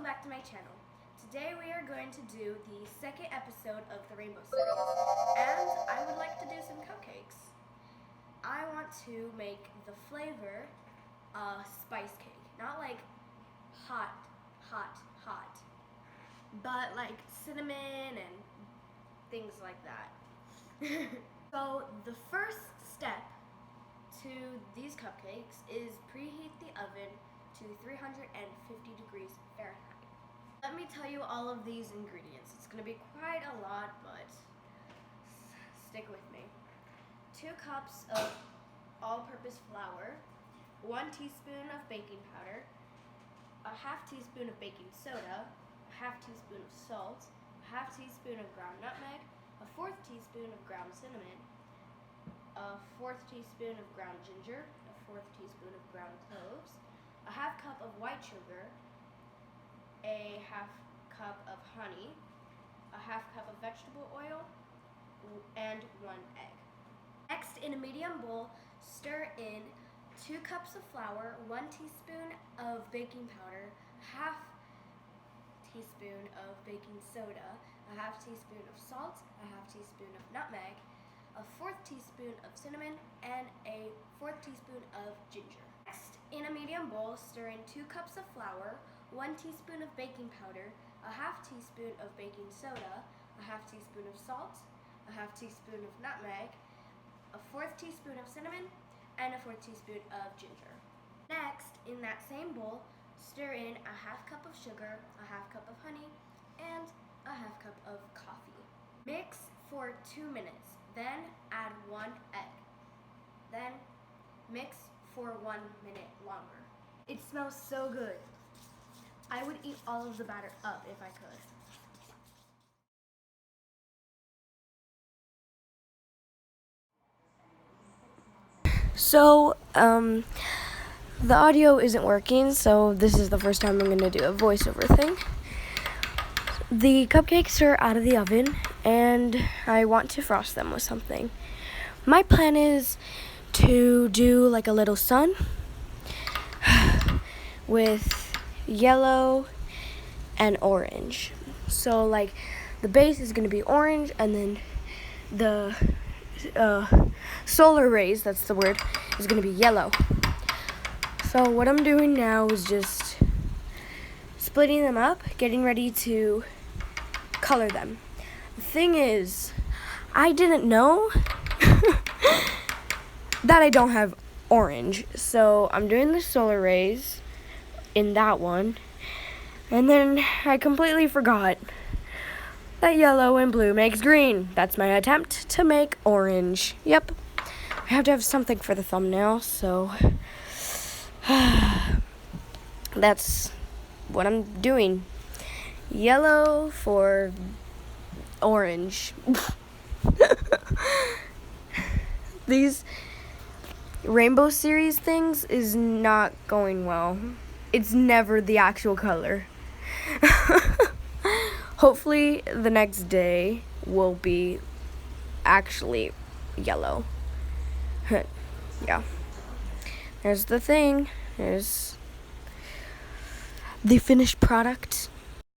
back to my channel. Today we are going to do the second episode of the Rainbow series, and I would like to do some cupcakes. I want to make the flavor spice cake, not like hot, but like cinnamon and things like that. So the first step to these cupcakes is preheat the oven to 350 degrees Fahrenheit. Let me tell you all of these ingredients. It's going to be quite a lot, but stick with me. 2 cups of all-purpose flour, 1 teaspoon of baking powder, a half teaspoon of baking soda, a half teaspoon of salt, a half teaspoon of ground nutmeg, a 4th teaspoon of ground cinnamon, a 4th teaspoon of ground ginger, a 4th teaspoon of ground cloves, a half cup of white sugar, a half cup of honey, a half cup of vegetable oil, and 1 egg. Next, in a medium bowl, stir in 2 cups of flour, 1 teaspoon of baking powder, half teaspoon of baking soda, a half teaspoon of salt, a half teaspoon of nutmeg, a 4th teaspoon of cinnamon, and a 4th teaspoon of ginger. Next, in a medium bowl, stir in 2 cups of flour, 1 teaspoon of baking powder, a half teaspoon of baking soda, a half teaspoon of salt, a half teaspoon of nutmeg, a 4th teaspoon of cinnamon, and a 4th teaspoon of ginger. Next, in that same bowl, stir in a half cup of sugar, a half cup of honey, and a half cup of coffee. Mix for 2 minutes, then add 1 egg. Then mix for 1 minute longer. It smells so good. I would eat all of the batter up if I could. So, the audio isn't working, so this is the first time I'm going to do a voiceover thing. The cupcakes are out of the oven, and I want to frost them with something. My plan is to do like a little sun with yellow and orange. So like the base is going to be orange, and then the solar rays, that's the word, is going to be yellow. So what I'm doing now is just splitting them up, getting ready to color them. The thing is, I didn't know that I don't have orange, so I'm doing the solar rays in that one, and then I completely forgot that yellow and blue makes green. That's my attempt to make orange. Yep, I have to have something for the thumbnail, so that's what I'm doing. Yellow for orange. These Rainbow series things is not going well. It's never the actual color. Hopefully the next day will be actually yellow. Yeah. There's the thing. There's the finished product.